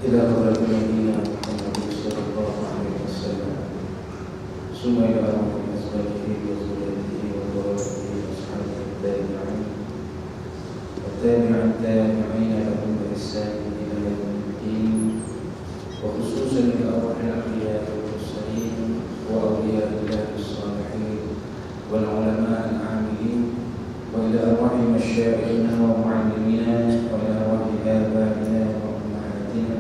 إلى حضرة نبينا محمد صلى الله عليه وسلم ثم إلى أرواح أزواجه وذريته وذريته وأصحابه التابعين لهم بإحسان إلى يوم الدين، وخصوصا إلى أرواح الأنبياء والمرسلين وأولياء الله الصالحين والعلماء العاملين، وإلى أرواح مشايخنا ومعلمينا، وإلى أرواح آبائنا وأمهاتنا،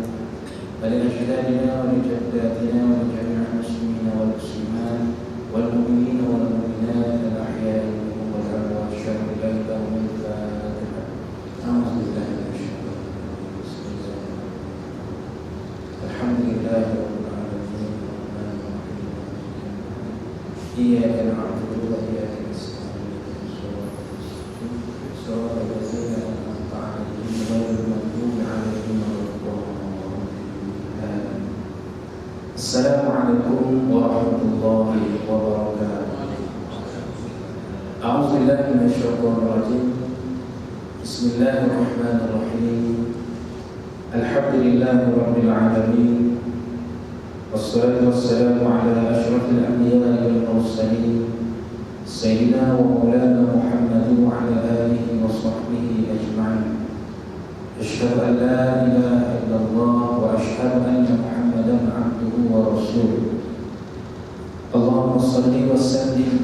ولأجدادنا ولجداتنا ولجميع المسلمين والمسلمات والمؤمنين والمؤمنات الأحياء منهم والأموات. أشهد أن لا إله إلا الله. أعوذ بالله من الشيطان الرجيم. بسم الله الحمد لله رب العالمين الرحمن الرحيم إياك نعبد وإياك نستعين صراط الذين أنعمت عليهم غير المغضوب عليهم ولا الضالين. السلام عليكم ورحمة الله وبركاته. أعوذ بالله من الشيطان الرجيم. بسم الله الرحمن الرحيم. الحمد لله رب العالمين، والصلاة والسلام على أشرف الأنبياء والمرسلين سيدنا ومولانا محمد وعلى آله وصحبه أجمعين. أشهد أن لا إله إلا الله وأشهد أن محمدا عبده ورسوله. اللهم صل وسلم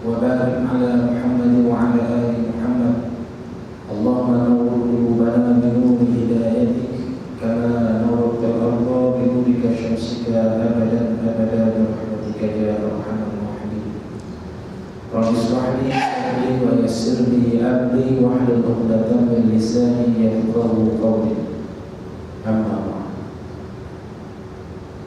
وبارك على محمد وعلى آل محمد. اللهم نور قلوبنا بنور هدايتك كما نورت الأرض بنورك شمسك أبدا أبدا برحمتك يا أرحم الراحمين. رب اشرح لي صدري ويسر لي أمري واحلل عقدة من لساني يفقهوا قولي. أما بعد.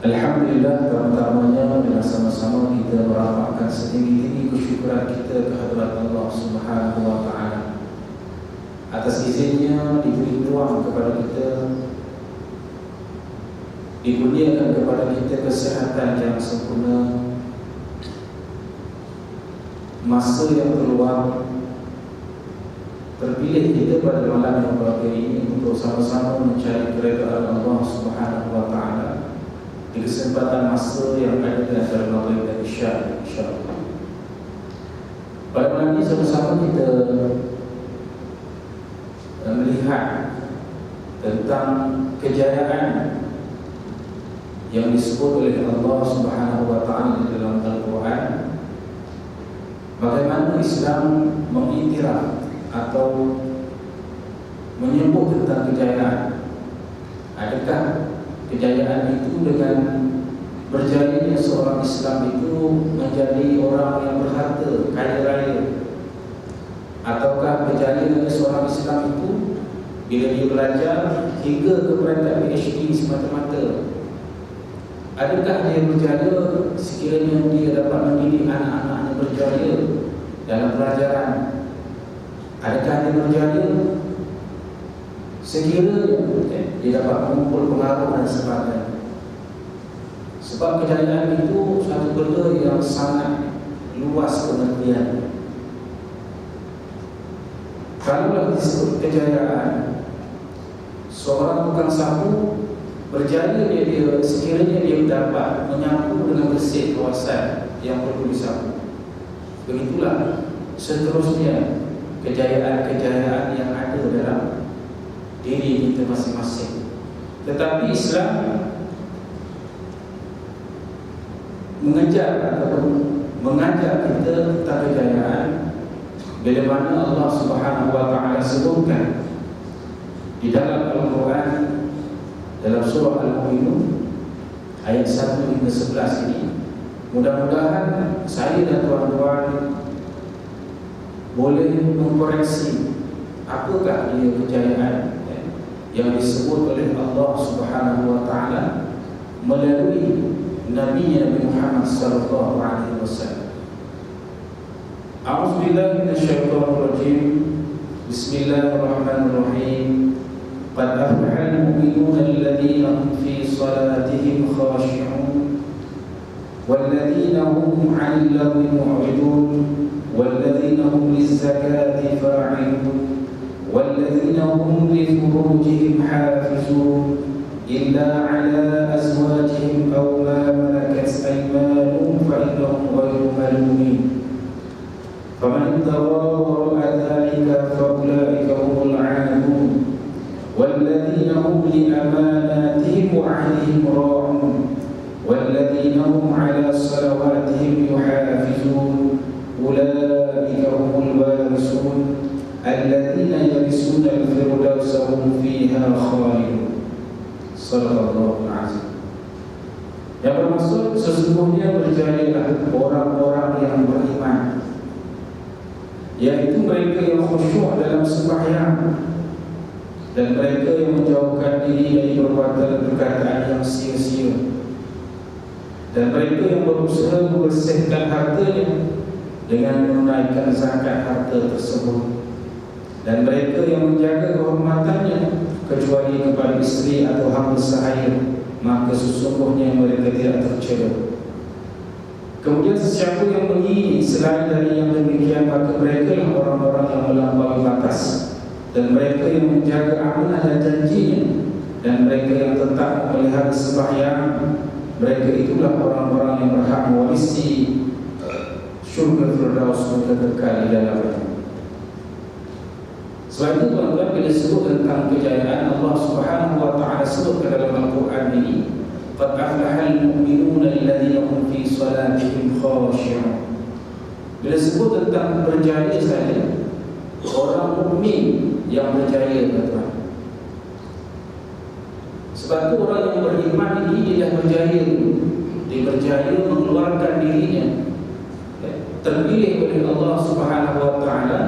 Alhamdulillah, pertamanya dengan sama-sama kita merapatkan setinggi-tinggi kesyukuran kita kehadirat Allah Subhanahu wa Ta'ala atas izinnya diberi ruang kepada kita, dikurniakan kepada kita kesehatan yang sempurna, masa yang terluang, terpilih kita pada malam yang berbahagia ini untuk sama-sama mencari keredaan Allah Subhanahu wa Ta'ala di kesempatan masa yang ada di antara maghrib dan isya, insya-Allah. Pada malam ini sama-sama kita melihat tentang kejayaan yang disebut oleh Allah Subhanahu wa Ta'ala di dalam Al-Quran. Bagaimana Islam mengiktiraf atau menyebut tentang kejayaan. Adakah kejayaan itu dengan berjadinya seorang Islam itu menjadi orang yang berharta, kaya raya, ataukah kejayaan seorang Islam itu bila dia belajar hingga ke peringkat PhD semata-mata? Adakah dia berjaya sekiranya dia dapat mendidik anak-anaknya berjaya dalam pelajaran? Adakah dia berjaya sekiranya dia dapat mengumpul pengaruh dan sebagainya? Sebab kejayaan itu satu benda yang sangat luas pengertiannya. Kalau disebut kejayaan, seorang tukang sapu berjaya dia sekiranya dia dapat menyapu dengan bersih kawasan yang perlu disapu. Begitulah seterusnya kejayaan-kejayaan yang ada dalam diri kita masing-masing. Tetapi Islam mengejar ataupun mengajak kita tentang kejayaan bila mana Allah Subhanahu wa Ta'ala sebutkan di dalam Al-Quran dalam surah Al-Mu'minun ayat 1 hingga 11 ini. Mudah-mudahan saya dan tuan-tuan boleh mengkoreksi apakah dia kejayaan yang disebut oleh Allah Subhanahu wa Ta'ala melalui Nabi Muhammad sallallahu alaihi wasallam. A'udzu billahi minasyaitonir rajim. Bismillahirrahmanirrahim. Qad aflaha al-mu'minuna alladhina hum fi salatihim khashi'un walladhina hum 'anil lagwi mu'ridun walladhina hum liz-zakati fa'ilun والذين هم لفروجهم حافظون إلا على أزواجهم أو ما ملكت أيمانهم فإنهم غير ملومين فمن ابتغى وراء ذلك فأولئك هم العادون والذين هم لأماناتهم وعهدهم راعون والذين هم على صلواتهم يحافظون أولئك هم الوارثون الذين يرثون الفردوس هم فيها خالدون. Sallallahu alaihi. Yang bermaksud sesungguhnya berjayalah orang-orang yang beriman, yaitu mereka yang khusyuk dalam sembahyang dan mereka yang menjauhkan diri dari perbuatan-perkataan yang sia-sia, dan mereka yang berusaha membersihkan hartanya dengan menunaikan zakat harta tersebut, dan mereka yang menjaga kehormatannya kecuali kepada isteri atau hamba sahaya, maka sesungguhnya mereka tidak tercela. Kemudian sesiapa yang menyidik selain dari yang demikian, maka mereka lah orang-orang yang melampaui batas, dan mereka yang menjaga amanah dan janjinya, dan mereka yang tetap memelihara sembahyang, mereka itulah orang-orang yang berhak mewarisi syurga Firdaus mereka kekal di dalamnya. Sebab itu tuan-tuan, bila sebut tentang kejayaan Allah Subhanahu wa taala sebut ke dalam Al-Quran ini, qad aflahal mu'minuna alladhina hum fi salatihim khashi'un. Bila sebut tentang berjaya saja, orang mukmin yang berjaya, tuan-tuan. Sebab itu orang yang beriman ini dia dah berjaya dulu. Dia berjaya mengeluarkan dirinya, terpilih oleh Allah Subhanahu wa taala,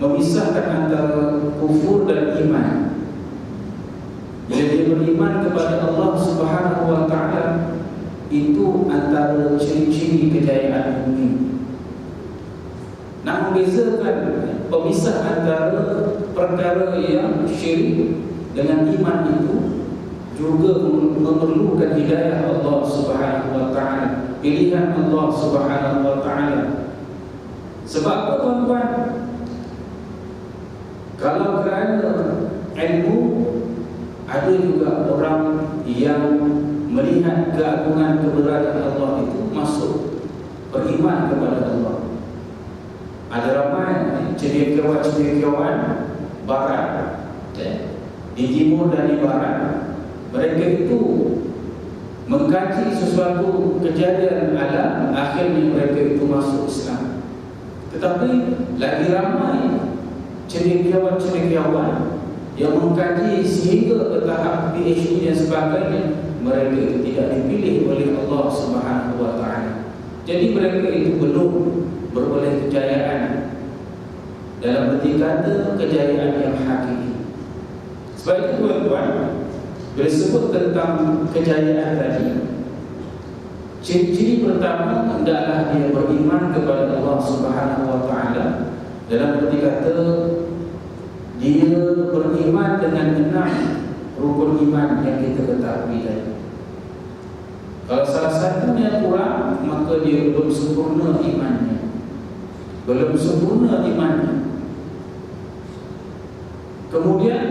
memisahkan antara kufur dan iman. Bila dia beriman kepada Allah Subhanahu wa taala, itu antara ciri-ciri kejayaan mukmin. Nak membezakan pemisah antara perkara yang syirik dengan iman itu juga memerlukan hidayah Allah Subhanahu wa taala, pilihan Allah Subhanahu wa taala. Sebab apa, tuan-tuan? Kalau kerana ilmu, ada juga orang yang melihat keagungan keberadaan Allah itu masuk beriman kepada Allah. Ada ramai cendekiawan barat, di timur dan di barat, mereka itu mengkaji sesuatu kejadian alam, akhirnya mereka itu masuk Islam. Tetapi lagi ramai cendekiawan yang mengkaji sehingga ke tahap PhD dan sebagainya, mereka itu tidak dipilih oleh Allah Subhanahu wa taala. Jadi mereka itu belum beroleh kejayaan, dalam arti kata kejayaan yang hakiki. Sebab itu, tuan-tuan, bila sebut tentang kejayaan tadi, ciri-ciri pertama adalah dia beriman kepada Allah Subhanahu wa taala. Dalam arti kata dia beriman dengan 6 rukun iman yang kita ketahui tadi. Kalau salah satunya kurang, maka dia belum sempurna imannya. Belum sempurna imannya. Kemudian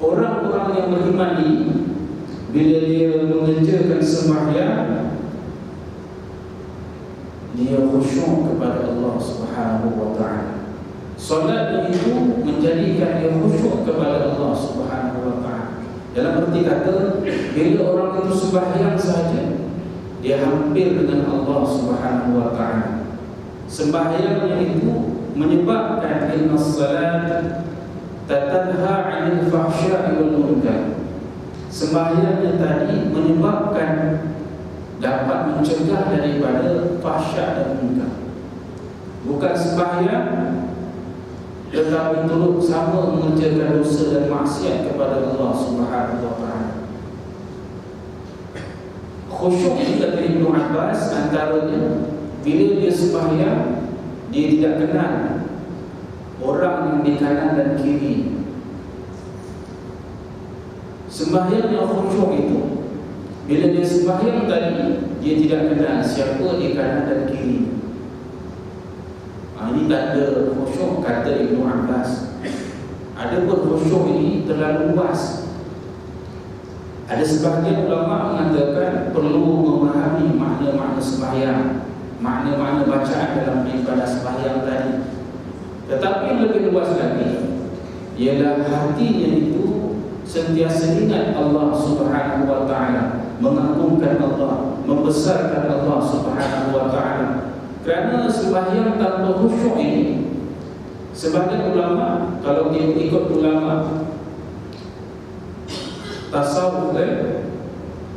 orang-orang yang beriman ini, bila dia mengerjakan sembahyang, dia khusyuk kepada Allah Subhanahu wa taala. Solat itu menjadikan dia khusyuk kepada Allah Subhanahu wa taala. Dalam arti kata, bila orang itu sembahyang saja, dia hampir dengan Allah Subhanahu wa taala. Sembahyangnya itu menyebabkan inna salat tatanha 'anil fahsya'i wal munkar. Sembahyangnya tadi menyebabkan dapat mencegah daripada fahsya dan munkar. Bukan sembahyang tetapi turut sama mengerjakan dosa dan maksiat kepada Allah Subhanahu wa taala. Khusyuk juga dari Ibnu Abbas antaranya, bila dia sembahyang, dia tidak kenal orang yang di kanan dan kiri. Sembahyang yang khusyuk itu, bila dia sembahyang tadi, dia tidak kenal siapa di kanan dan kiri. Ini tanda khusyuk, kata Ibnu Abbas. Adapun khusyuk ini terlalu luas. Ada sebahagian ulama mengatakan perlu memahami makna-makna sembahyang, makna-makna bacaan dalam ibadah sembahyang tadi. Tetapi yang lebih luas lagi ialah hatinya itu sentiasa ingat Allah Subhanahu wa taala, mengagungkan Allah, membesarkan Allah Subhanahu wa taala. Kerana sembahyang tanpa khusyuk ini, sebagian ulama, kalau dia ikut ulama tasawuf,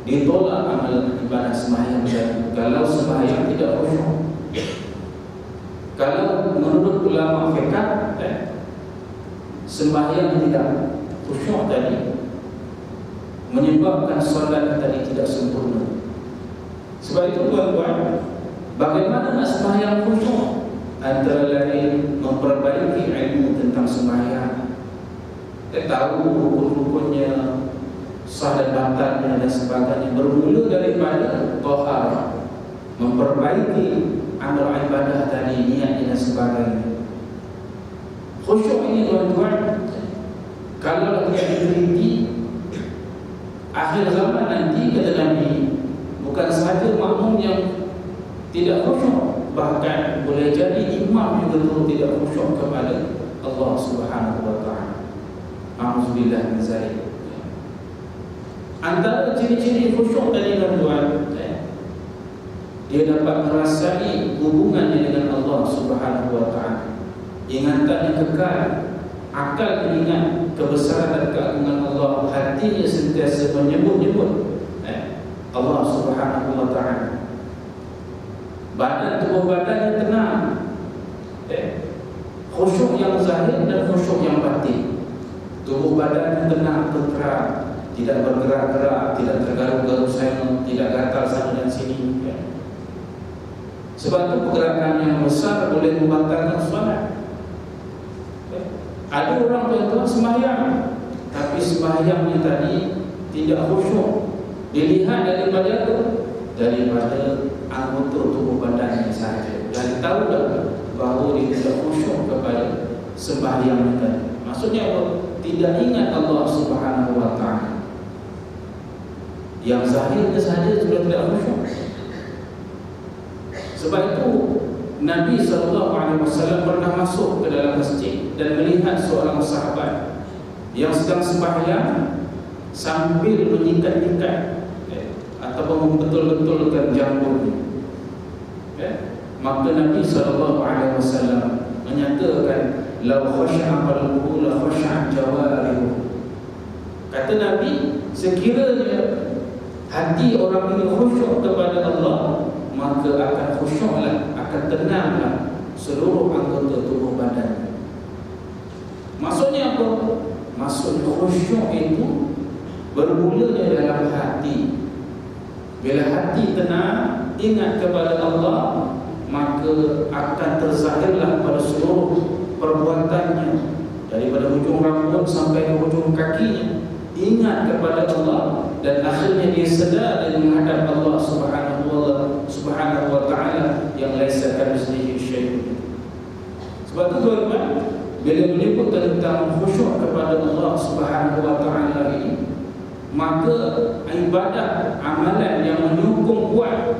ditolak amal ibadah sembahyang kalau sembahyang tidak khusyuk. Kalau menurut ulama fiqh, sembahyang tidak khusyuk tadi menyebabkan solat tadi tidak sempurna. Sebab itu tuan-tuan, bagaimana nak sembahyang khusyuk? Antara lain memperbaiki ilmu tentang sembahyang, tahu rukun-rukunnya, sah dan batalnya dan sebagainya, bermula daripada taharah, memperbaiki amal ibadah tadi, niat dan sebagainya. Khusyuk ini tuan-tuan, kalau dia diteliti, akhir zaman nanti kata Nabi, bukan sahaja makmum yang tidak khusyuk, bahkan boleh jadi imam juga tu tidak khusyuk kepada Allah Subhanahu wa taala. Auzubillah min zalik. Antara ciri-ciri khusyuk tadi tuan-tuan, dia dapat merasai hubungannya dengan Allah Subhanahu wa taala. Ingatan yang kekal, akal mengingat kebesaran dan keagungan Allah, hatinya sentiasa menyebut-nyebut Allah Subhanahu wa taala. Badan, tubuh badannya tenang, khusyuk yang zahir dan khusyuk yang batin. Tubuh badannya tenang, tentera, tidak bergerak-gerak, tidak tergaru-garu sana, tidak gatal sana dan sini. Sebab itu pergerakan yang besar boleh membatalkan solat. Ada orang tuan-tuan sembahyang, tapi sembahyangnya tadi tidak khusyuk. Dilihat daripada anggota tubuh badannya sahaja, dan tahu dah bahawa dia tidak khusyuk kepada sembahyangnya tadi. Maksudnya apa? Tidak ingat Allah Subhanahu wa taala. Yang zahirnya sahaja sudah tidak khusyuk. Sebab itu Nabi SAW pernah masuk ke dalam masjid dan melihat seorang sahabat yang sedang sembahyang sambil menyikat-nyikat ataupun betul-betulkan jamburnya. Maka Nabi SAW menyatakan, "Lau khasha'a qalbuhu la khasha'a jawarihu." Kata Nabi, sekiranya hati orang ini khusyuk kepada Allah, maka akan khusyuklah, akan tenanglah seluruh anggota tubuh badan. Maksudnya apa? Maksudnya khusyuk itu bermula dalam hati. Bila hati tenang, ingat kepada Allah, maka akan terzahirlah pada seluruh perbuatannya, daripada hujung rambut sampai ke hujung kakinya, ingat kepada Allah, dan akhirnya dia sedar dan menghadap Allah Subhanahu wa taala yang laisa kamitslihi syai'un. Sebab itu tuan-tuan, bila menyebut tentang khusyuk kepada Allah Subhanahu wa taala ini, maka ibadah amalan yang menyokong kuat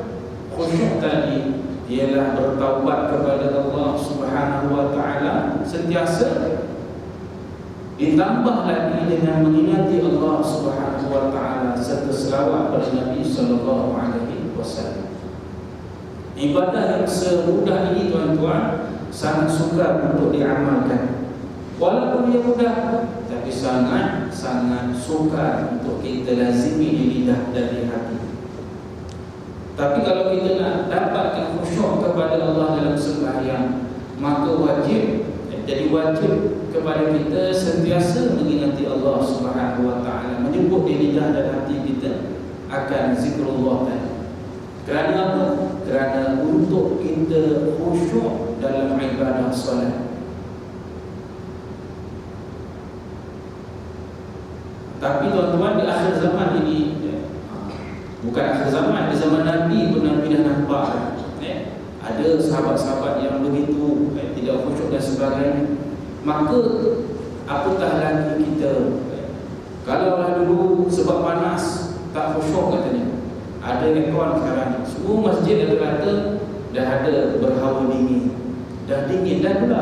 khusyuk tadi ialah bertaubat kepada Allah Subhanahu wa taala sentiasa, ditambah lagi dengan mengingati Allah Subhanahu wa taala serta selawat pada Nabi sallallahu alaihi wasallam. Ibadah yang semudah ini tuan-tuan sangat sukar untuk diamalkan. Walaupun dia mudah, tapi sangat sukar untuk kita lazimi di lidah dan di hati. Tapi kalau kita nak dapatkan khusyuk kepada Allah dalam sembahyang, maka wajib kepada kita sentiasa mengingati Allah Subhanahu wa taala, menyebut di lidah dan hati kita akan zikrullah tadi. Kerana apa? Kerana untuk kita khusyuk dalam ibadah solat. Tapi tuan-tuan, di akhir zaman ini, bukan akhir zaman, di zaman Nabi pun Nabi dah nampak ada sahabat-sahabat yang begitu tidak khusyuk dan sebagainya. Maka apatah lagi kita, kalaulah dulu sebab panas tak khusyuk katanya. Ada aircon sekarang ni. Semua masjid rata-rata dah ada berhawa dingin. Dah dingin dah pula.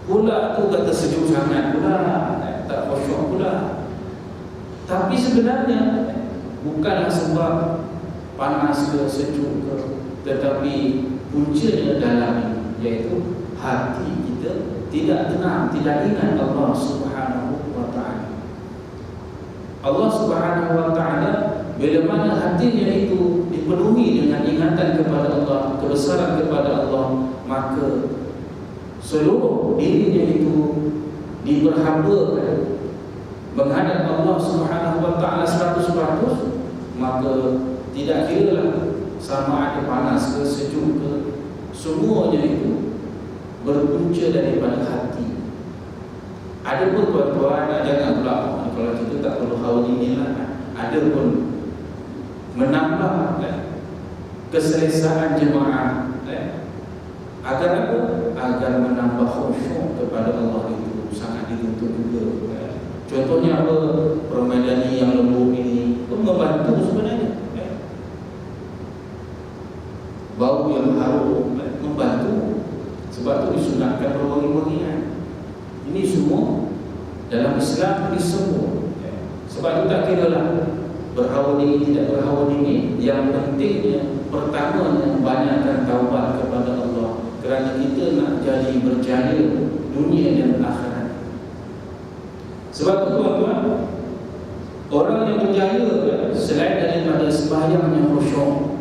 Pula tu kata sejuk sangat pula, tak khusyuk pula. Tapi sebenarnya bukanlah sebab panas ke sejuk ke, tetapi puncanya dalam ini, iaitu hati kita tidak tenang, tidak ingat Allah Subhanahu wa ta'ala. Allah Subhanahu wa ta'ala bila mana hatinya itu dipenuhi dengan ingatan kepada Allah, kebesaran kepada Allah, maka seluruh dirinya itu diperhambakan menghadap Allah Subhanahu wa ta'ala 100%, maka tidak kiralah sama ada panas ke sejuk ke, semuanya itu berpunca daripada hati. Ada pun tuan-tuan, jangan pula kalau kita tak perlu hawa dingin lah. Ada pun menambah keselesaan jemaah agar apa? Agar menambah khusyuk kepada Allah itu sangat dituntut juga. Contohnya apa? Permadani yang lembut ini pun membantu sebenarnya. Bau yang harum membantu. Sebab tu disunatkan berwangi-wangian. Ini semua dalam Islam disebut. Sebab tu tak kiralah berhawa dingin tidak berhawa dingin. Yang pentingnya pertamanya banyakkan taubat kepada Allah, kerana kita nak jadi berjaya dunia dan akhirat. Sebab tu tuan-tuan, orang yang berjaya selain daripada sembahyang yang khusyuk,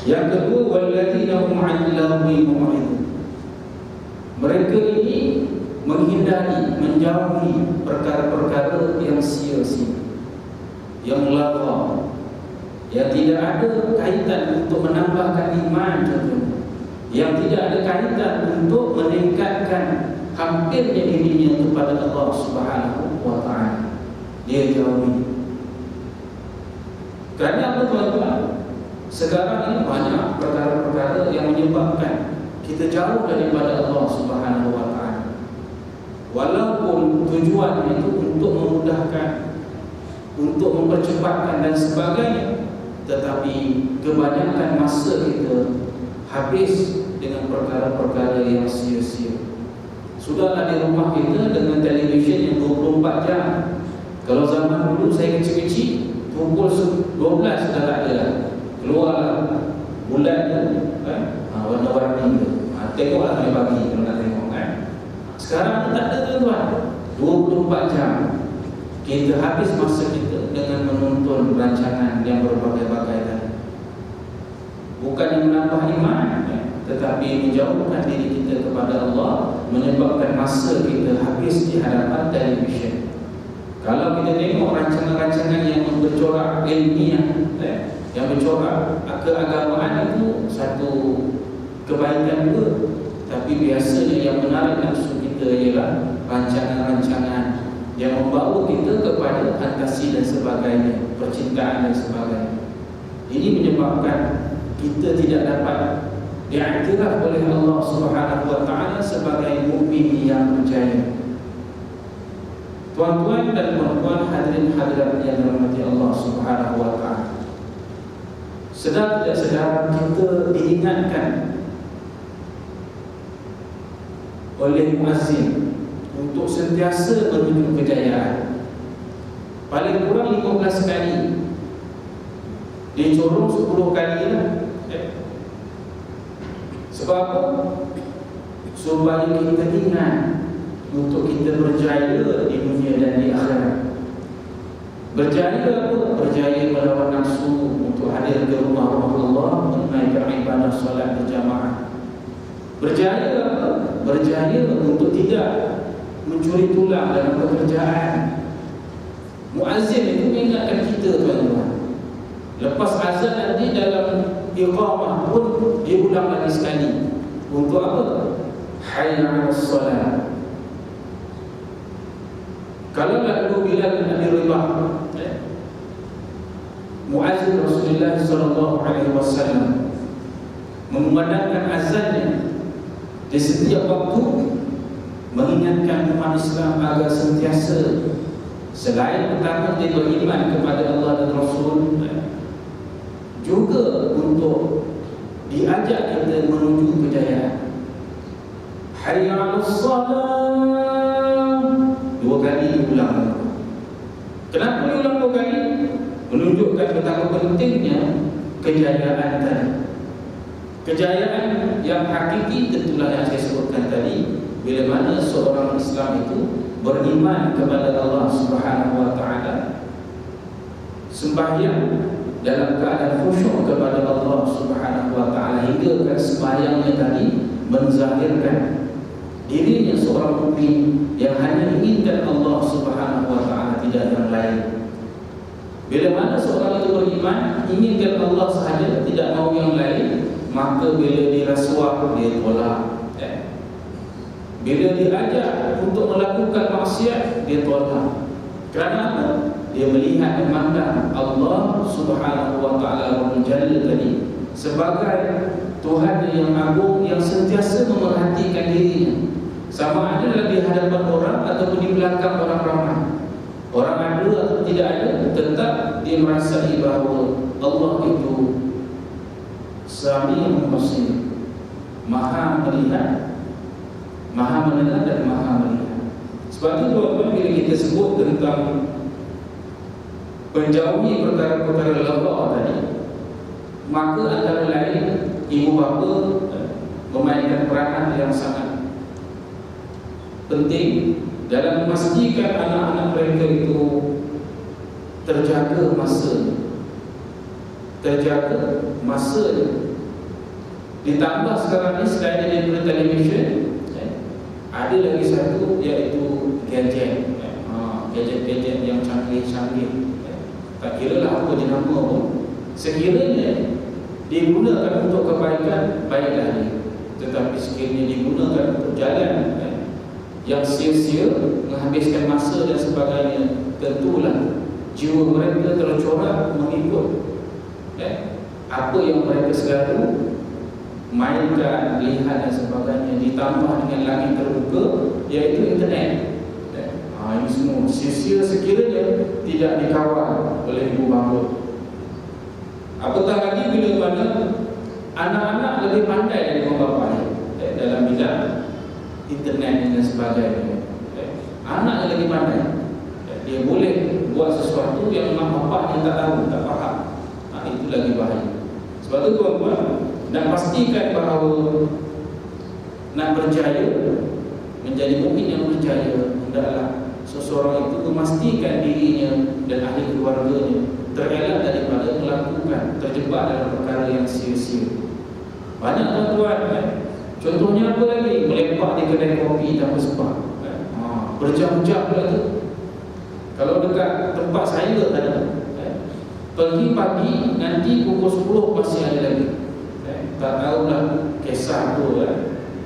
yang kedua, walladzina hum 'anil lagwi mu'ridun. Mereka ini menghindari, menjauhi perkara-perkara yang sia-sia, yang lagwa, yang tidak ada kaitan untuk menambahkan iman contohnya, yang tidak ada kaitan untuk meningkatkan hampirnya dirinya kepada Allah Subhanahu wa ta'ala. Dia jauhi. Kerana apa tuan-tuan? Sekarang ini banyak perkara-perkara yang menyebabkan kita jauh daripada Allah Subhanahu wa ta'ala. Walaupun tujuan itu untuk memudahkan, untuk mempercepatkan dan sebagainya, tetapi kebanyakan masa kita habis dengan perkara-perkara yang sia-sia. Sudahlah di rumah kita dengan televisyen yang 24 jam. Kalau zaman dulu saya kecil-kecil, pukul 12 dah tak ada lah. Keluarlah bulan tu, warna-warni tu. Tengoklah sampai pagi kalau nak tengok kan. Sekarang tak ada tuan-tuan. 24 jam kita habis masa kita dengan menonton rancangan yang berbagai-bagai tadi. Bukan yang menambah iman, tetapi menjauhkan diri kita kepada Allah, menyebabkan masa kita habis di hadapan televisyen. Kalau kita tengok rancangan-rancangan yang bercorak ilmiah, yang bercorak keagamaan, itu satu kebaikan juga. Tapi biasanya yang menarik nafsu kita ialah rancangan-rancangan yang membawa kita kepada fantasi dan sebagainya, percintaan dan sebagainya. Ini menyebabkan kita tidak dapat diiktiraf oleh Allah Subhanahu wa ta'ala sebagai mukmin yang berjaya. Tuan-tuan dan puan-puan, hadirin hadirat yang dirahmati Allah Subhanahu wa ta'ala, sedar tidak sedar kita diingatkan oleh muazzin untuk sentiasa menuju kejayaan. Paling kurang 15 kali, dicorong 10 kali lah. Sebab apa? Supaya kita ingat untuk kita berjaya di dunia dan di akhirat. Berjaya apa? Berjaya melawan nafsu untuk hadir ke rumah-rumah Allah, menunaikan ibadah solat berjamaah. Berjaya apa? Berjaya untuk tidak mencuri tulang dalam pekerjaan. Muazzin itu mengingatkan kita tuan-tuan. Lepas azan nanti dalam iqamah pun dia ulang lagi sekali. Untuk apa? Hayya 'alas salat. Kalau lalu Bilal bin Abi Rabah, muazzin Rasulullah sallallahu alaihi wasallam, mengumandangkan azannya di setiap waktu, mengingatkan umat Islam agar sentiasa Selain pertama dia beriman kepada Allah dan Rasul, juga untuk diajak kita menuju kejayaan. Hayya 'alas salah, 2 kali diulang. Kenapa diulang 2 kali? Menunjukkan betapa pentingnya kejayaan tadi. Kejayaan yang hakiki tentulah yang saya sebutkan tadi, bila mana seorang Islam itu beriman kepada Allah Subhanahu wa taala, sembahyang dalam keadaan khusyuk kepada Allah Subhanahu wa taala, hingga kan sembahyangnya tadi menzahirkan dirinya seorang mukmin yang hanya inginkan Allah Subhanahu wa taala, tidak yang lain. Bila mana seorang itu beriman, inginkan Allah sahaja, tidak mahu yang lain, maka bila dirasuah dia tolak. Bila diajak untuk melakukan maksiat, dia tolak. Kerana apa? Dia melihat dan memandang Allah Subhanahu wa taala Rabbul Jalil tadi sebagai Tuhan yang agung, yang sentiasa memerhatikan dirinya, sama ada di hadapan orang ataupun di belakang orang ramai. Orang ada atau tidak ada, tetap dia merasai bahawa Allah itu Sami'un Basir, Maha melihat, Maha mendengar dan Maha melihat. Sebab itu tuan-tuan, bila kita sebut tentang menjauhi perkara-perkara lagha tadi, maka antara lain ibu bapa memainkan peranan yang sangat penting dalam memastikan anak-anak mereka itu terjaga masa. Ditambah sekarang ni selain daripada televisyen, ada lagi satu, iaitu gadget. Gadget-gadget yang canggih-canggih. Tak kira lah apa jenama pun, sekiranya digunakan untuk kebaikan, baiklah dia. Tetapi sekiranya digunakan untuk jalan yang sia-sia, menghabiskan masa dan sebagainya, tentulah jiwa mereka tercorak mengikut apa yang mereka selalu mainkan, lihat dan sebagainya. Ditambah dengan langit terbuka, iaitu internet. Ini semua sia-sia sekiranya tidak dikawal oleh ibu bapa. Apatah lagi bila mana anak-anak lebih pandai dari ibu bapa dalam bidang internet dan sebagainya. Anak yang lebih pandai, dia boleh buat sesuatu yang mak bapaknya tak tahu, tak faham. Itu lagi bahaya. Sebab itu tuan-tuan, nak pastikan bahawa nak berjaya, menjadi mukmin yang berjaya, hendaklah seseorang itu memastikan dirinya dan ahli keluarganya terelak daripada melakukan, terjebak dalam perkara yang sia-sia. Banyak tuan-tuan, contohnya apa lagi? Melepak di kedai kopi tanpa sebab, berjam-jam pula tu. Kalau dekat tempat saya ada, pergi pagi, nanti pukul 10 masih ada lagi. Tak tahulah kisah tu,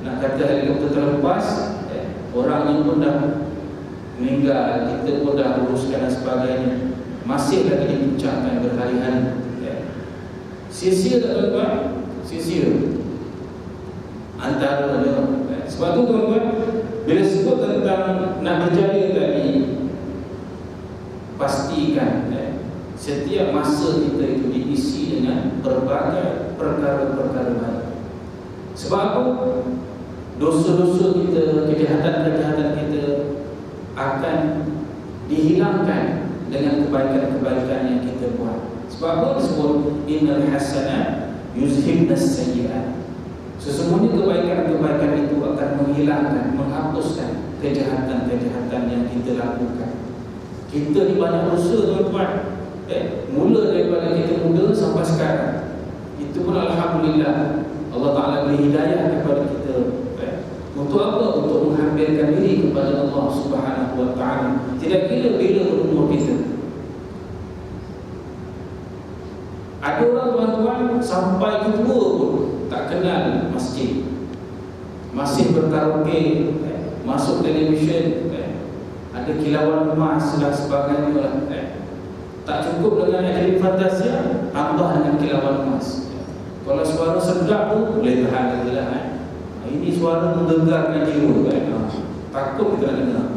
nak kata helikopter terlepas, orangnya pun dah meninggal, kita pun dah uruskan dan sebagainya, masih lagi dibincangkan berhari-hari. Sia-sia tak tuan-tuan? Sia-sia antaranya. Sebab tu tuan-tuan, bila sebut tentang nak berjaya tadi, pastikan setiap masa kita itu diisi dengan berbagai perkara-perkara baik. Sebab apa? Dosa-dosa kita, kejahatan-kejahatan kita akan dihilangkan dengan kebaikan-kebaikan yang kita buat. Sebab apa disebut innal hasanat yuzhibnas sayyi'at? Sesungguhnya kebaikan-kebaikan itu akan menghilangkan, menghapuskan kejahatan-kejahatan yang kita lakukan. Kita ni banyak dosa tuan-tuan, mula daripada kita muda sampai sekarang. Itu pun alhamdulillah Allah Ta'ala beri hidayah kepada kita. Untuk apa? Untuk menghampirkan diri kepada Allah Subhanahu wa Ta'ala. Tidak kira bila umur kita. Ada orang tuan-tuan sampai ke tua pun tak kenal masjid, masih berkaraoke, masuk televisyen, ada kilauan emas dan sebagainya. Tak cukup dengan akhirat fantasia, tambah dengan kilauan emas. Kalau suara sedap tu boleh tahan lagi lah. Ini suara menggegarkan jiwa, takut kita nak dengar.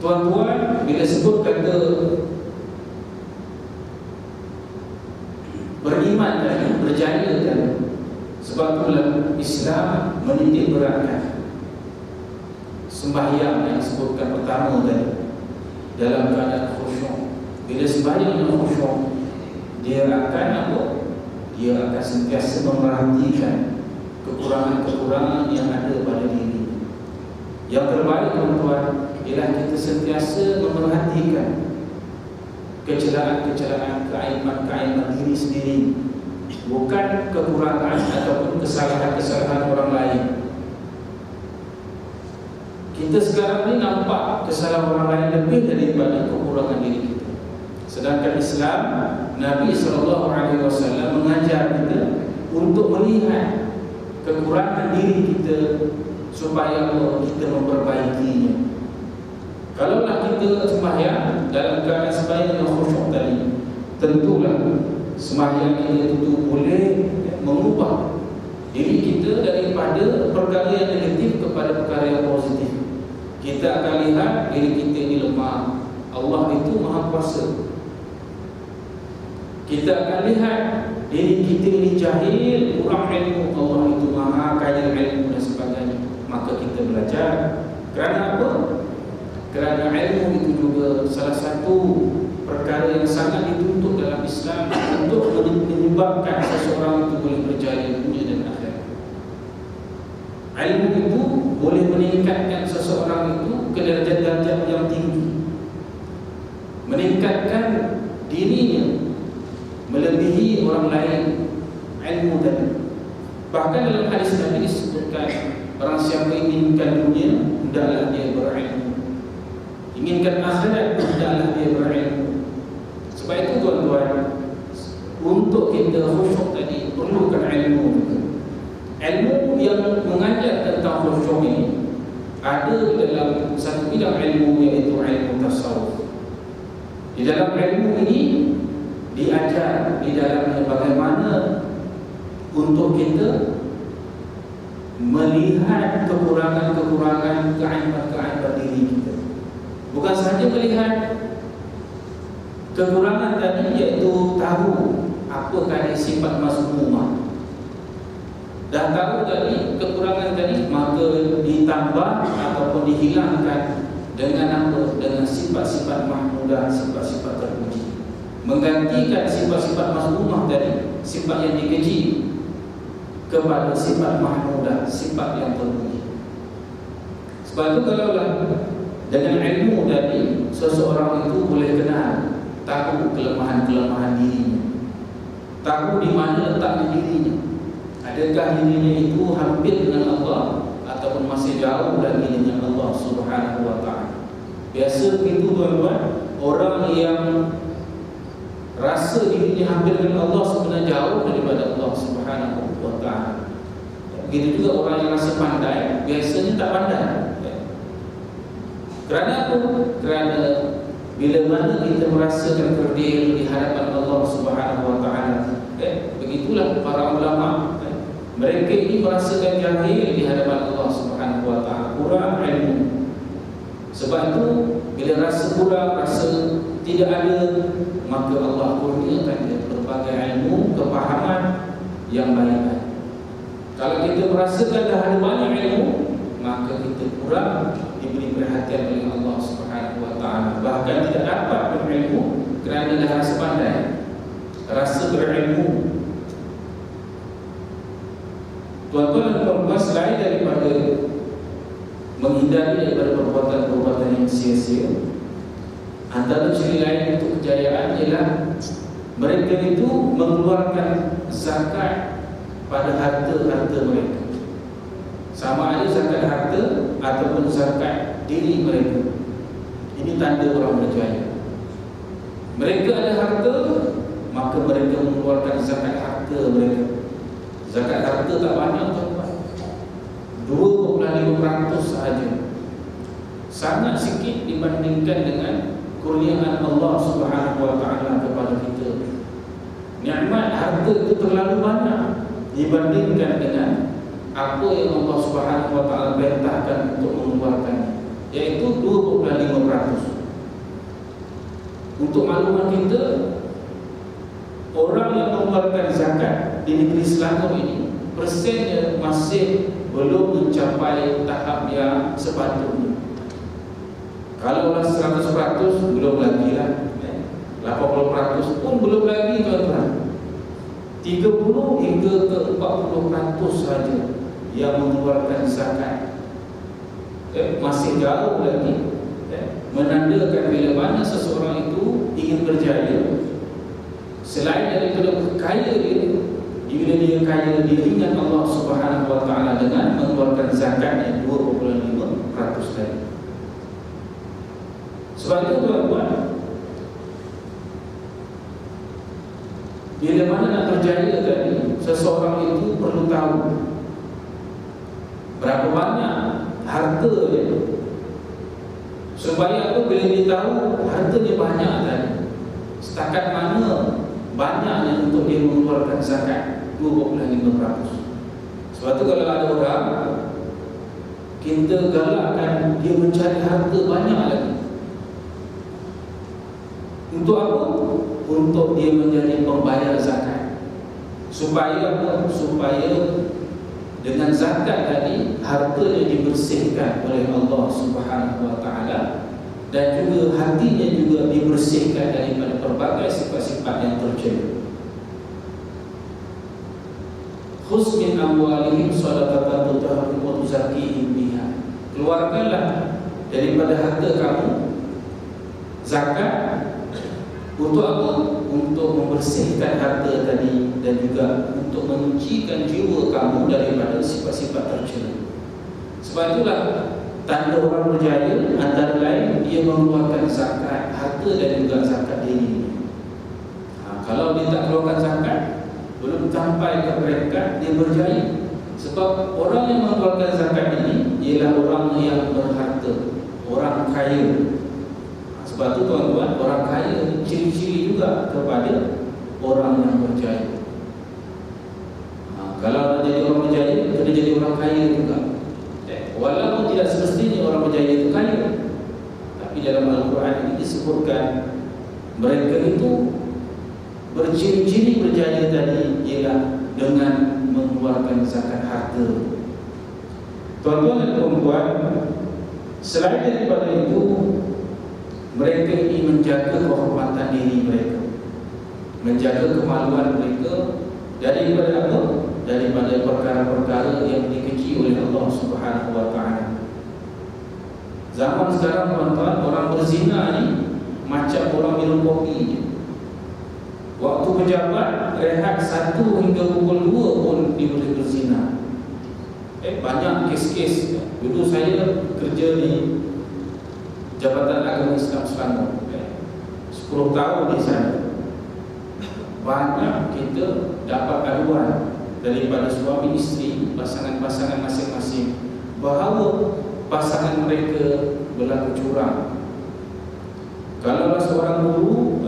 Tuan-tuan, bila sebut kata beriman dan berjaya dan sebab itulah Islam menitik beratkan sembahyang yang disebutkan pertama tadi dalam keadaan khusyuk. Bila sembahyang yang khusyuk, dia akan apa? Dia akan sentiasa memerhatikan kekurangan-kekurangan yang ada pada diri. Yang terbaik tuan-tuan ialah kita sentiasa memerhatikan kecelakaan-kecelakaan, keaiban-keaiban diri sendiri, bukan kekurangan ataupun kesalahan-kesalahan orang lain. Kita sekarang ni nampak kesalahan orang lain lebih daripada kekurangan diri kita. Sedangkan Islam, Nabi SAW mengajar kita untuk melihat kekurangan diri kita supaya kita memperbaikinya. Kalaulah kita sembahyang dalam keadaan sembahyang yang khusyuk tadi, tentulah sembahyang kita itu boleh mengubah diri kita daripada perkara yang negatif kepada perkara yang positif. Kita akan lihat diri kita ini lemah, Allah itu Maha Kuasa. Kita akan lihat diri kita ini jahil, kurang ilmu, Allah itu Maha Kaya ilmu dan sebagainya. Maka kita belajar. Kerana apa? Kerana ilmu itu juga salah satu perkara yang sangat dituntut dalam Islam untuk menyebabkan seseorang itu boleh berjaya dunia dan akhirat. Ilmu itu boleh meningkatkan seseorang itu ke darjat-darjat yang tinggi, meningkatkan dirinya melebihi orang lain. Ilmu tadi, bahkan dalam hadis Nabi disebutkan, orang siapa inginkan dunia, hendaklah dia berilmu. Inginkan akhirat, hendaklah dia berilmu. Sebab itu tuan-tuan, untuk kita khusyuk tadi perlukan ilmu. Ilmu yang mengajar tentang khusyuk ini ada dalam satu bidang ilmu, iaitu ilmu tasawuf. Di dalam ilmu ini diajar di dalamnya bagaimana untuk kita melihat kekurangan-kekurangan, keaiban-keaiban diri kita. Bukan sahaja melihat kekurangan tadi, iaitu tahu apakah sifat mazmumah. Dah tahu tadi kekurangan tadi, maka ditambah ataupun dihilangkan dengan apa? Dengan sifat-sifat mahmudah, sifat-sifat terpuji. Menggantikan sifat-sifat mazmumah tadi, sifat yang dikeji, kepada sifat mahmudah, sifat yang terpuji. Sebab itu kalaulah dengan ilmu tadi, seseorang itu boleh kenal, tahu kelemahan-kelemahan dirinya, tahu di mana letak dirinya. Adakah dirinya itu hampir dengan Allah ataupun masih jauh lagi dengan Allah Subhanahu wa ta'ala. Biasa begitu tuan-tuan, orang yang rasa dirinya hampir dengan Allah sebenarnya jauh daripada Allah Subhanahu wa ta'ala. Begitu juga orang yang rasa pandai, biasanya tak pandai. Kerana apa? Kerana bila mana kita merasakan kerdil di hadapan Allah Subhanahu wa ta'ala, begitulah para ulama, mereka ini merasakan jahil di hadapan Allah Subhanahu wa ta'ala, kurang ilmu. Sebab itu bila rasa kurang, rasa tidak ada, maka Allah kurniakan dia berbagai ilmu, kepahaman yang baik. Kalau kita merasakan dah ada banyak ilmu, maka kita kurang diberi perhatian oleh Allah Subhanahu wa ta'ala. Bahkan tidak dapat berilmu kerana dah rasa pandai, rasa berilmu. Tuan-tuan dan puan-puan, selain daripada menghindari daripada perbuatan-perbuatan yang sia-sia, antara ciri lain untuk kejayaan ialah mereka itu mengeluarkan zakat pada harta-harta mereka. Sama ada zakat harta ataupun zakat diri mereka. Ini tanda orang berjaya. Mereka ada harta, maka mereka mengeluarkan zakat harta mereka. Zakat harta tak banyak tuan-tuan, 2.5% sahaja. Sangat sikit dibandingkan dengan kurniaan Allah Subhanahu wa ta'ala kepada kita. Nikmat harta itu terlalu banyak dibandingkan dengan apa yang Allah Subhanahu wa ta'ala perintahkan untuk mengeluarkan. iaitu 2.5%. Untuk makluman kita, orang yang mengeluarkan zakat di negeri Selangor ini persennya masih belum mencapai tahap yang sepatutnya. Kalau 100% belum lagi lah, 80% pun belum lagi tuan-tuan. 30 hingga ke 40% saja yang mengeluarkan zakat. Masih jauh lagi, menandakan bila mana seseorang itu ingin berjaya. Selain daripada kaya dia, bila dia kaya, dia ingat Allah Subhanahu Wa Taala dengan mengeluarkan zakat yang 2.5% tadi. Sebab itu tuan-tuan, bila mana nak berjaya tadi, seseorang itu perlu tahu berapa banyak harta dia. Supaya apa? Bila dia tahu hartanya banyak tadi, setakat mana banyaknya untuk dia mengeluarkan zakat 2.5%. Sebab tu kalau ada orang, kita galakkan dia mencari harta banyak lagi. Untuk apa? Untuk dia menjadi pembayar zakat. Supaya apa? Supaya dengan zakat tadi hartanya dibersihkan oleh Allah Subhanahu Wa Taala, dan juga hatinya juga dibersihkan daripada berbagai sifat-sifat yang tercela. Khudh min amwalihim shadaqatan tutahhiruhum wa tuzakkihim biha. Keluarkanlah daripada harta kamu zakat. Untuk apa? Untuk membersihkan harta tadi, dan juga untuk menyucikan jiwa kamu daripada sifat-sifat tercela. Sebab itulah tanda orang berjaya antara lain dia mengeluarkan zakat harta dan juga zakat diri. Kalau dia tak keluarkan zakat, belum sampai ke peringkat dia berjaya. Sebab orang yang mengeluarkan zakat ini ialah orang yang berharta, orang kaya. Sebab itu tuan-tuan, orang kaya ciri-ciri juga kepada orang yang berjaya. Kalau nak jadi orang berjaya, kena jadi orang kaya juga. Walaupun tidak semestinya orang berjaya itu kaya, tapi dalam Al-Quran ini disebutkan mereka itu berciri-ciri berjaya tadi ialah dengan mengeluarkan zakat harta. Tuan-tuan dan puan-puan, selain daripada itu, mereka ini menjaga kehormatan diri mereka, menjaga kemaluan mereka daripada apa? Daripada perkara-perkara yang dikeji oleh Allah Subhanahu Wa Taala. Zaman sekarang tuan-tuan, orang berzina ni macam orang minum kopi je. Waktu pejabat rehat 1 hingga pukul 2 pun dia boleh berzina. Banyak kes-kes. Dulu saya kerja di Jabatan Agama Islam Selangor, 10 tahun di sana. Banyak kita dapat aduan daripada suami isteri, pasangan-pasangan masing-masing, bahawa pasangan mereka berlaku curang. Kalau seorang guru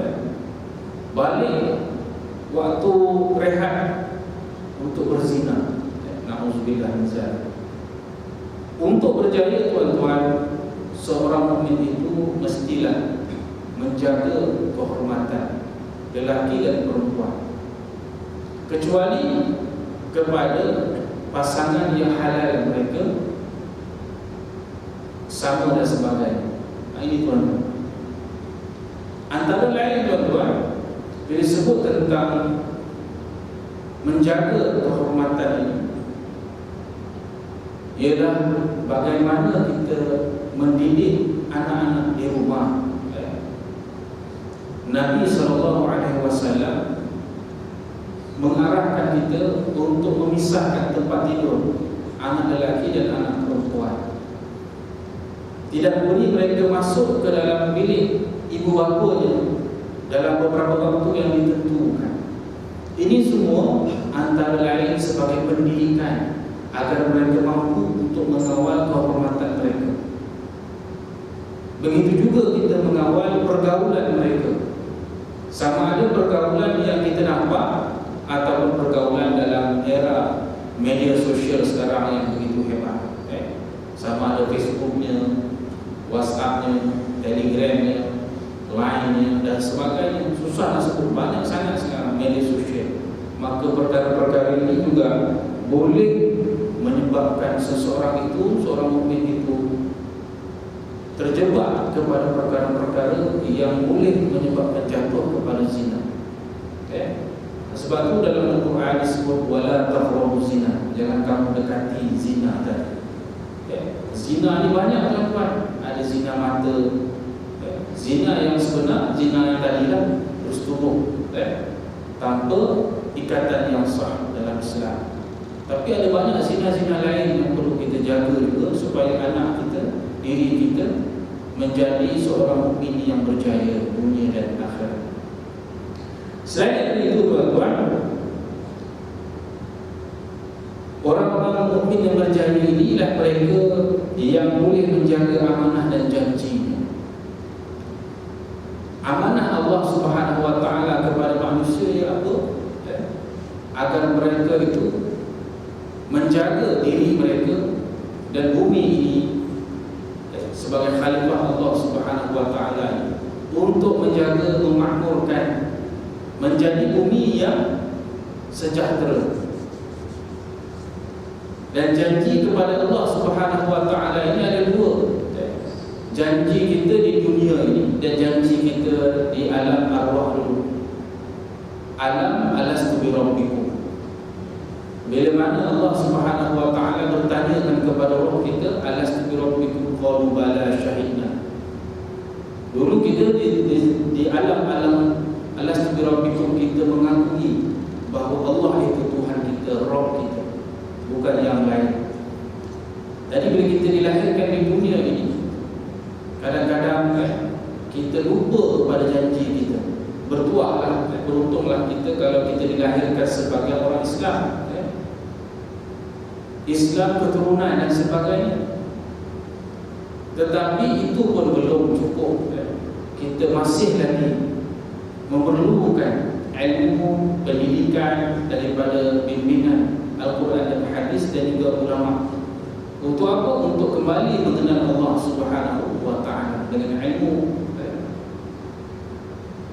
balik waktu rehat untuk berzina, na'udzubillah min zalik. Untuk berjaya tuan-tuan, seorang mukmin itu mestilah menjaga kehormatan lelaki dan perempuan, kecuali kepada pasangan yang halal mereka, sama dan sebagainya. Ini tuan-tuan, antara lain tuan-tuan, bila disebut tentang menjaga kehormatan ini, ialah bagaimana kita mendidik anak-anak di rumah. Nabi SAW mengarahkan kita untuk memisahkan tempat tidur anak lelaki dan anak perempuan. Tidak boleh mereka masuk ke dalam bilik ibu bapanya dalam beberapa waktu yang ditentukan. Ini semua antara lain sebagai pendidikan agar mereka mampu untuk mengawal kehormatan mereka. Begitu juga kita mengawal pergaulan mereka. Sama ada pergaulan yang kita nampak ataupun pergaulan dalam era media sosial sekarang yang begitu hebat. Sama ada Facebooknya, WhatsApp-nya, Telegram-nya, Line-nya dan sebagainya. Susah nak sebut, banyak sangat sekarang media sosial. Maka perkara-perkara ini juga boleh menyebabkan seseorang itu, seorang mukmin itu terjebak kepada perkara-perkara yang boleh menyebabkan jatuh kepada zina. Sebab itu dalam Al-Quran disebut wala taqrabuz zina, jangan kamu dekati zina tadi. Zina ni banyak tuan-tuan. Ada zina mata, zina yang sebenar, zina yang tadi lah bersetubuh tanpa ikatan yang sah dalam Islam. Tapi ada banyak zina-zina lain yang perlu kita jaga juga supaya anak kita, diri kita menjadi seorang mukmin yang berjaya dunia dan akhirat. Selain itu tuan-tuan, orang-orang mukmin yang berjaya inilah mereka yang boleh menjaga amanah dan janjinya. Amanah Allah Subhanahu wa taala kepada manusia ya apa? Agar mereka itu menjaga diri mereka dan bumi ini sebagai khalifah Allah Subhanahu wa taala untuk menjaga, memakmurkan, menjadi bumi yang sejahtera. Dan janji kepada Allah Subhanahu wa taala ini ada dua. Janji kita di dunia ini dan janji kita di alam arwah dulu. Alam alastu bi rabbikum. Bila mana Allah Subhanahu wa taala bertanyakan kepada roh kita, alastu bi rabbikum, qalu bala syahidna. Dulu kita di alam alastu bi rabbikum kita mengakui bahawa Allah itu Tuhan kita, Rabb kita, bukan yang lain. Jadi bila kita dilahirkan di dunia ini, kadang-kadang kita lupa pada janji kita. Bertuahlah, beruntunglah kita kalau kita dilahirkan sebagai orang Islam, Islam keturunan dan sebagainya. Tetapi itu pun belum cukup. Kita masih lagi memerlukan ilmu, pendidikan daripada pimpinan Al-Quran dan Hadis dan juga ulama. Untuk apa? Untuk kembali mengenal Allah Subhanahu wa taala dengan ilmu.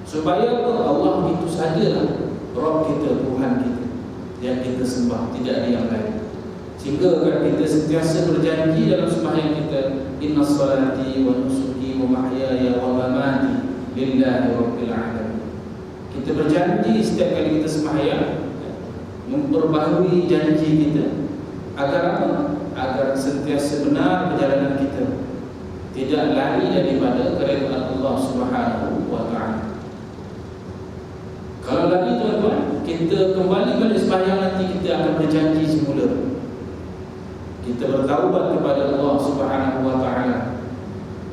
Supaya apa? Allah itu sajalah Rabb kita, Tuhan kita yang kita sembah, tidak ada yang lain. Sehingga kan kita sentiasa berjanji dalam sembahyang kita, inna salati wa nusuki wa mahyaya wa mamati lillahi rabbil alamin. Kita berjanji setiap kali kita sembahyang, memperbaharui janji kita agar apa? Agar sentiasa benar perjalanan kita, tidak lari daripada keredaan Allah Subhanahu wa taala. Kalau lagi tuan-tuan, kita kembali pada sembahyang nanti kita akan berjanji semula. Kita bertaubat kepada Allah Subhanahu wa taala.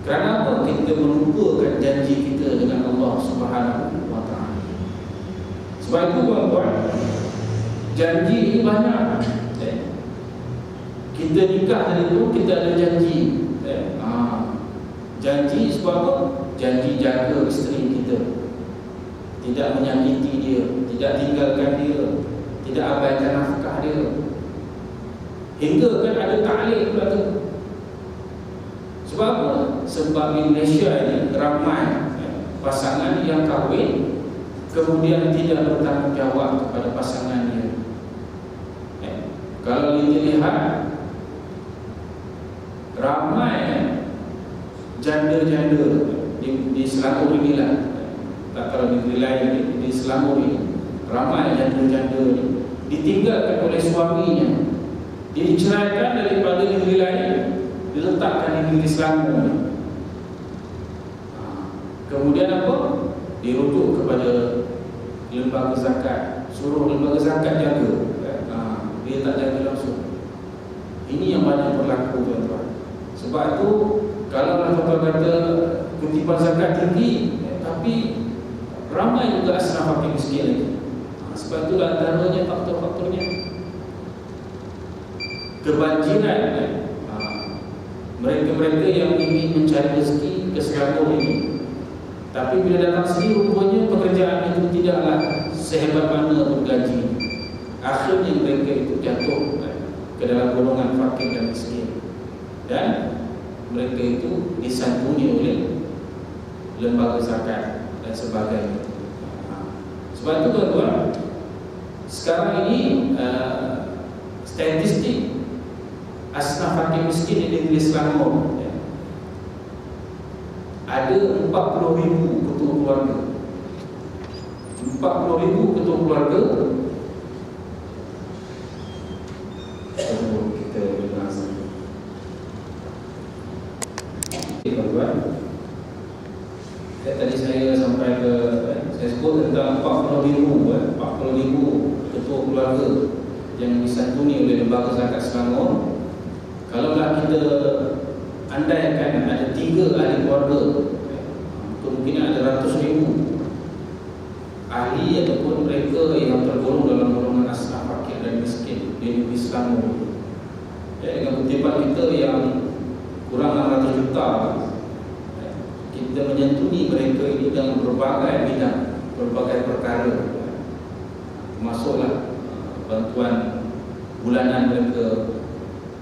Kerana apa? Kita melupakan janji kita dengan Allah Subhanahu wa taala. Sebab itu tuan-tuan, janji ini banyak. Kita nikah hari itu kita ada janji. Janji sebab apa? Janji jaga isteri kita, tidak menyakiti dia, tidak tinggalkan dia, tidak abaikan nafkah dia. Hingga kan ada ta'liq pula tu. Sebab apa? Sebab di Malaysia ini ramai pasangan yang kahwin kemudian tidak bertanggungjawab kepada pasangan dia. Kalau dilihat ramai janda-janda di Selangor inilah, tak kalau negeri lain, di Selangor ini ramai janda-janda ini ditinggalkan oleh suaminya, diceraikan daripada negeri lain, diletakkan di negeri Selangor. Kemudian apa? Dirujuk kepada lembaga zakat, suruh lembaga zakat jaga. Dia tak jaga langsung. Ini yang banyak berlaku tuan-tuan. Sebab itu kalau tuan-tuan kata kutipan zakat tinggi, tapi ramai juga asnaf fakir miskin lagi. Sebab itu antaranya faktor-faktornya kebanjiran. Mereka-mereka yang ingin mencari rezeki ke Selangor ini, tapi bila datang sini rupanya pekerjaan itu tidaklah sehebat mana pun gaji. Akhirnya mereka itu jatuh ke dalam golongan fakir dan miskin. Dan mereka itu disantuni oleh lembaga zakat dan sebagainya. Sebab itu tuan-tuan, sekarang ini statistik asnaf fakir miskin di negeri Selangor ada 40,000 ketua keluarga. 40,000 ketua keluarga. Kita dengar saja. Tuan-tuan, tadi saya sampai ke, saya sebut tentang 40,000 ketua keluarga yang disantuni oleh lembaga zakat Selangor. Kalaulah kita andaikan ada 3 ahli keluarga, kemungkinan ada ratus ribu ahli ataupun mereka yang tergolong dalam golongan asnaf fakir dan miskin di negeri Selangor. Dengan kutipan kita yang kurang 600 juta, kita menyantuni mereka ini dalam berbagai bidang, berbagai perkara, termasuklah bantuan bulanan mereka,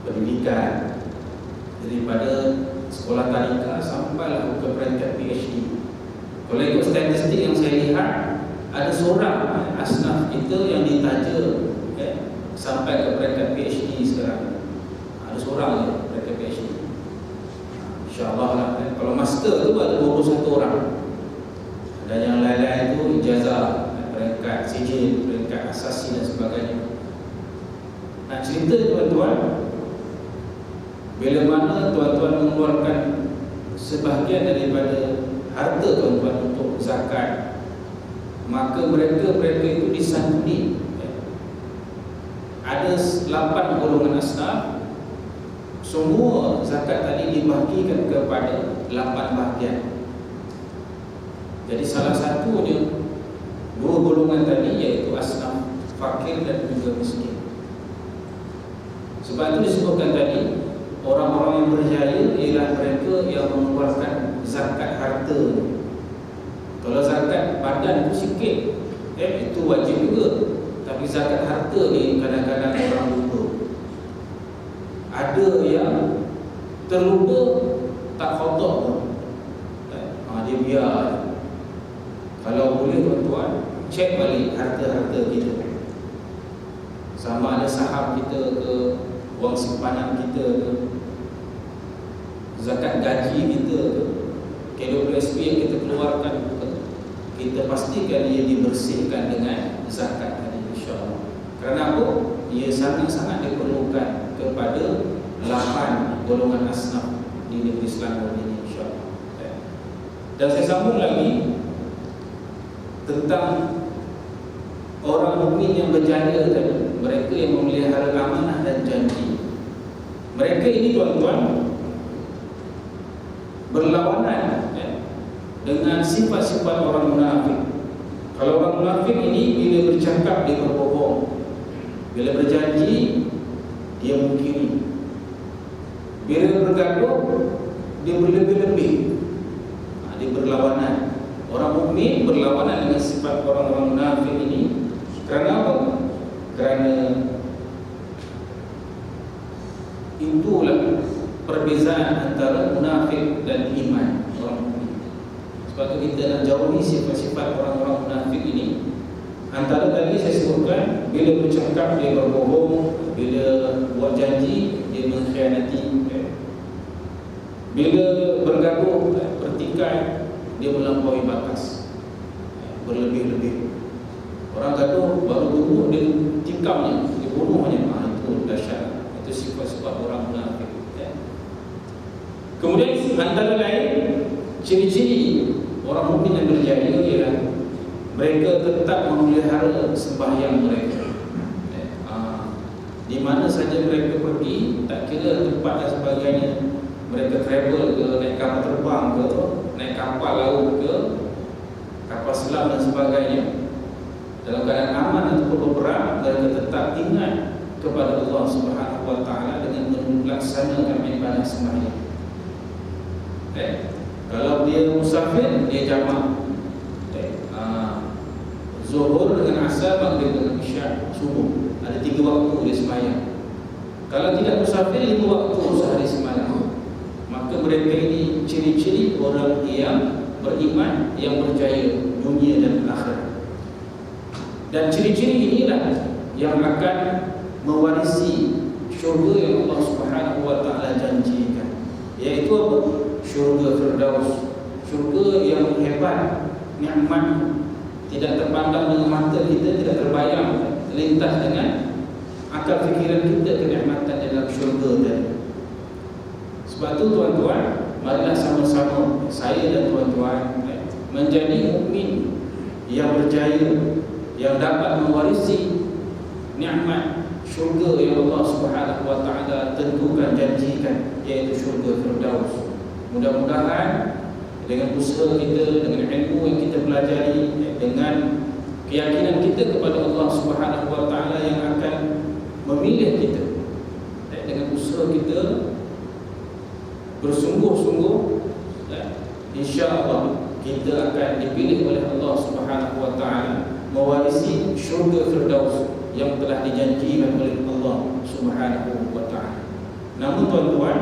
pendidikan, daripada sekolah tadika sampailah ke peringkat PhD. Kalau ikut statistik yang saya lihat, ada seorang asnaf kita yang ditaja sampai ke peringkat PhD sekarang. Ada seorang je peringkat PhD. InsyaAllah lah. Kalau master tu ada 21 orang. Dan yang lain-lain tu ijazah, peringkat sijil, peringkat asasi dan sebagainya. Nak cerita tuan-tuan, bila mana tuan-tuan mengeluarkan sebahagian daripada harta tuan-tuan untuk zakat, maka mereka itu disantuni. Ada 8 golongan asnaf. Semua zakat tadi dibahagikan kepada 8 bahagian. Jadi salah satunya 2 golongan tadi, iaitu asnaf fakir dan juga miskin. Sebab itu disebutkan tadi, orang-orang yang berjaya ialah mereka yang mengeluarkan zakat harta. Kalau zakat badan itu sikit, itu wajib juga. Tapi zakat harta ni kadang-kadang orang lupa. Ada yang terlupa tak khotok pun, dia biar. Kalau boleh tuan-tuan, cek balik harta-harta kita, sama ada saham kita ke, wang simpanan kita ke, zakat gaji kita ke, KWSP yang kita keluarkan ke, kita pastikan ia dibersihkan dengan zakat tadi, insyaAllah. Kerana apa? Ia sangat-sangat diperlukan kepada 8 golongan asnaf di negeri Selangor ini, insyaAllah. Dan saya sambung lagi tentang orang mukmin yang berjaya tadi, mereka yang memelihara amanah dan janji. Mereka ini tuan-tuan berlawanan dengan sifat-sifat orang munafik. Kalau orang munafik ini bila bercakap dia berbohong, bila berjanji dia mungkiri, bila bergaduh dia berlebih-lebih, dia berlawanan. Orang mukmin berlawanan dengan sifat orang-orang munafik ini. Kerana apa? Kerana itulah perbezaan antara munafik dan iman orang mukmin. Sebab itu kita nak jauhi sifat-sifat orang-orang munafik ini. Antara tadi saya sebutkan, bila bercakap dia berbohong, bila buat janji dia mengkhianati, bila bergaduh, pertikaian, dia melampaui batas, berlebih-lebih. Orang gaduh baru tunggu dia tikamnya, dia bunuhnya. Itu dahsyat. Itu sifat-sifat orang munafik. Kemudian antara lain ciri-ciri orang mukmin yang berjaya ialah mereka tetap memelihara sembahyang mereka. Di mana saja mereka pergi, tak kira tempat dan sebagainya, mereka travel ke, naik kapal terbang ke, naik kapal laut ke, kapal selam dan sebagainya, dalam keadaan aman ataupun berperang, mereka tetap ingat kepada Allah Subhanahu Wa Taala dengan melaksanakan ibadah sembahyang. Kalau dia musafir, dia jamak Zuhur dengan Asar, Maghrib dengan Isya, Subuh. Ada 3 waktu dia sembahyang. Kalau tidak musafir, 5 waktu sehari semalam. Maka mereka ini ciri-ciri orang yang beriman, yang berjaya dunia dan akhirat. Dan ciri-ciri inilah yang akan mewarisi syurga yang Allah Subhanahu wa taala janjikan, iaitu apa? Syurga Firdaus, syurga yang hebat, nikmat, tidak terpandang dengan mata kita, tidak terbayang, terlintas dengan akal fikiran kita kenikmatan dalam syurga tadi. Sebab tu tuan-tuan, marilah sama-sama saya dan tuan-tuan menjadi mukmin yang berjaya, yang dapat mewarisi nikmat syurga yang Allah Subhanahu wa taala tentukan, janjikan, iaitu syurga Firdaus. Mudah-mudahan dengan usaha kita, dengan ilmu yang kita pelajari, dengan keyakinan kita kepada Allah Subhanahu wa taala yang akan memilih kita, dengan usaha kita bersungguh-sungguh, insya-Allah kita akan dipilih oleh Allah Subhanahu wa taala mewarisi syurga Firdaus yang telah dijanjikan oleh Allah Subhanahu wa taala. Namun tuan-tuan,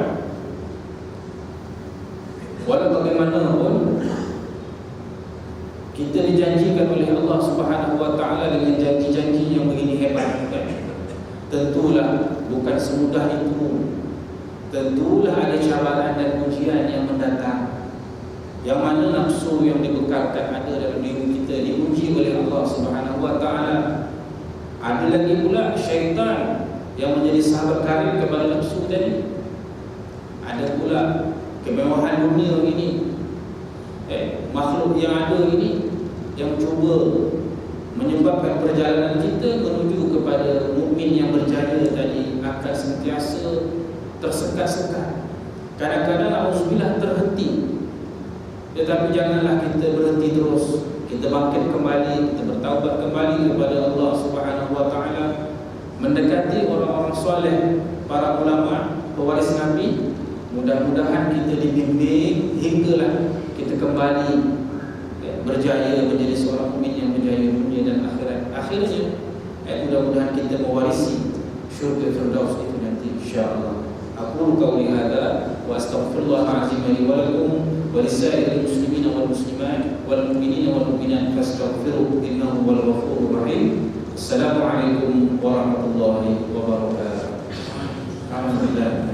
walau bagaimanapun kita dijanjikan oleh Allah Subhanahu wa taala dengan janji-janji yang begini hebat, tentulah bukan semudah itu. Tentulah ada cabaran dan ujian yang mendatang, yang mana nafsu yang dibekalkan ada dalam diri kita diuji oleh Allah Subhanahu wa taala. Ada lagi pula syaitan yang menjadi sahabat karib kepada nafsu tadi. Ada pula kemewahan dunia ini, makhluk yang ada ini yang cuba menyebabkan perjalanan kita menuju kepada mukmin yang berjaya tadi akan sentiasa tersekat-sekat. Kadang-kadang auzubillah terhenti. Tetapi janganlah kita berhenti terus. Kita bangkit kembali, kita bertaubat kembali kepada Allah Subhanahu wa taala, mendekati orang-orang soleh, para ulama, pewaris Nabi. Mudah-mudahan kita dibimbing hinggalah kita kembali berjaya menjadi seorang mukmin yang berjaya dunia dan akhirat. Akhirnya mudah-mudahan kita mewarisi syurga Firdaus itu nanti insya-Allah. Aqulu qawli hadza wa astaghfirullah al-azim li wa lakum wa lisa'iril muslimina wal muslimat wal mu'minina wal mu'minat fastaghfiruhu innahu huwal ghafurur rahim. Assalamualaikum warahmatullahi wabarakatuh. Alhamdulillah.